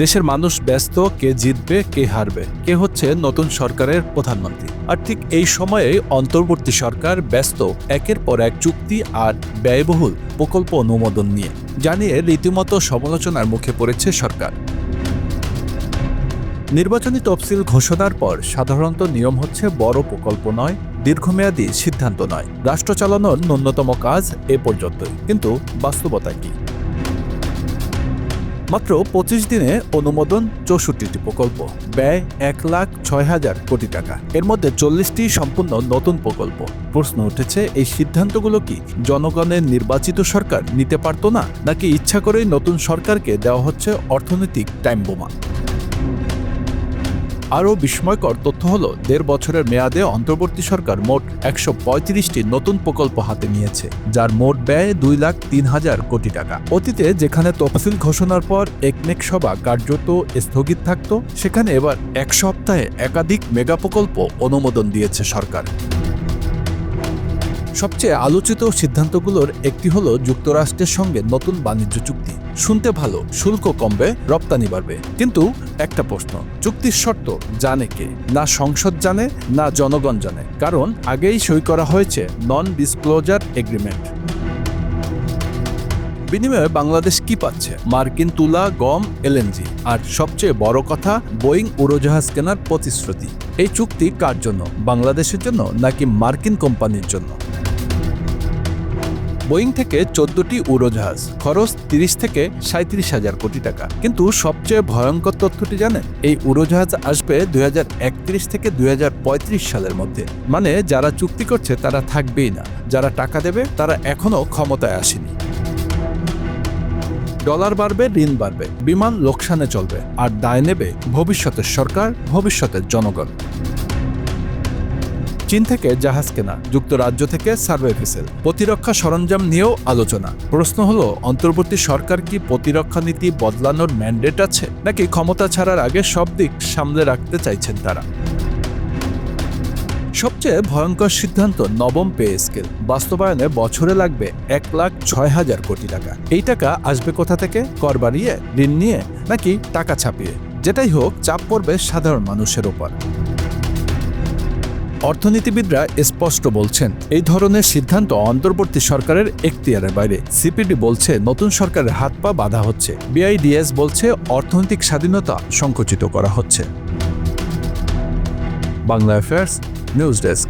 দেশের মানুষ ব্যস্ত, কে জিতবে কে হারবে, কে হচ্ছে নতুন সরকারের প্রধানমন্ত্রী। আর ঠিক এই সময়ে অন্তর্বর্তী সরকার ব্যস্ত একের পর এক চুক্তি আর ব্যয়বহুল প্রকল্প অনুমোদন নিয়ে, জানিয়ে রীতিমতো সমালোচনার মুখে পড়েছে সরকার। নির্বাচনী তফসিল ঘোষণার পর সাধারণত নিয়ম হচ্ছে বড় প্রকল্প নয়, দীর্ঘমেয়াদী সিদ্ধান্ত নয়, রাষ্ট্র চালানোর ন্যূনতম কাজ এ পর্যন্তই। কিন্তু বাস্তবতা কি? মাত্র ২৫ দিনে অনুমোদন ৬৪টি প্রকল্প, ব্যয় ১,০৬,০০০ কোটি টাকা। এর মধ্যে ৪০টি সম্পূর্ণ নতুন প্রকল্প। প্রশ্ন উঠেছে, এই সিদ্ধান্তগুলো কি জনগণের নির্বাচিত সরকার নিতে পারত না, নাকি ইচ্ছা করেই নতুন সরকারকে দেওয়া হচ্ছে অর্থনৈতিক টাইম বোমা? আরও বিস্ময়কর তথ্য হল, ১.৫ বছরের মেয়াদে অন্তর্বর্তী সরকার মোট ১৩৫টি নতুন প্রকল্প হাতে নিয়েছে, যার মোট ব্যয় ২,০৩,০০০ কোটি টাকা। অতীতে যেখানে তফসিল ঘোষণার পর একনেক সভা কার্যত স্থগিত থাকত, সেখানে এবার এক সপ্তাহে একাধিক মেগা প্রকল্প অনুমোদন দিয়েছে সরকার। সবচেয়ে আলোচিত সিদ্ধান্তগুলোর একটি হলো যুক্তরাষ্ট্রের সঙ্গে নতুন বাণিজ্য চুক্তি। শুনতে ভালো, শুল্ক কমবে, রপ্তানি বাড়বে। কিন্তু একটা প্রশ্ন, চুক্তির শর্ত জানে কে? না সংসদ জানে, না জনগণ জানে। কারণ আগেই সই করা হয়েছে নন ডিসক্লোজার এগ্রিমেন্ট। বিনিময়ে বাংলাদেশ কি পাচ্ছে? মার্কিন তুলা, গম, এলএনজি, আর সবচেয়ে বড় কথা, বোয়িং উড়োজাহাজ কেনার প্রতিশ্রুতি। এই চুক্তি কার জন্য? বাংলাদেশের জন্য নাকি মার্কিন কোম্পানির জন্য? বোয়িং থেকে ১৪টি উড়োজাহাজ, খরচ ৩০ থেকে ৩৭,০০০ কোটি টাকা। কিন্তু সবচেয়ে ভয়ঙ্কর তথ্যটি জানেন? এই উড়োজাহাজ আসবে ২০৩১ থেকে ২০৩৫ সালের মধ্যে। মানে যারা চুক্তি করছে তারা থাকবেই না, যারা টাকা দেবে তারা এখনো ক্ষমতায় আসেনি। ডলার বাড়বে, ঋণ বাড়বে, বিমান লোকসানে চলবে, আর দায় নেবে ভবিষ্যতের সরকার, ভবিষ্যতের জনগণ। চীন থেকে জাহাজ কেনা, যুক্তরাজ্য থেকে সার্ভে ভেসেল, প্রতিরক্ষা সরঞ্জাম নিয়েও আলোচনা। প্রশ্ন হলো, অন্তর্বর্তী সরকার কি প্রতিরক্ষা নীতি বদলানোর ম্যান্ডেট আছে, নাকি ক্ষমতা ছাড়ার আগে সব দিক সামলে রাখতে চাইছেন তারা? সবচেয়ে ভয়ঙ্কর সিদ্ধান্ত নবম পে স্কেল। বাস্তবায়নে বছরে লাগবে ১,০৬,০০০ কোটি টাকা। এই টাকা আসবে কোথা থেকে? কর বাড়িয়ে, ঋণ নিয়ে, নাকি টাকা ছাপিয়ে? যেটাই হোক, চাপ পড়বে সাধারণ মানুষের ওপর। অর্থনীতিবিদরা স্পষ্ট বলছেন, এই ধরনের সিদ্ধান্ত অন্তর্বর্তী সরকারের এখতিয়ারের বাইরে। সিপিডি বলছে নতুন সরকারের হাত পা বাঁধা হচ্ছে। বিআইডিএস বলছে অর্থনৈতিক স্বাধীনতা সংকুচিত করা হচ্ছে। Bangla affairs, news desk.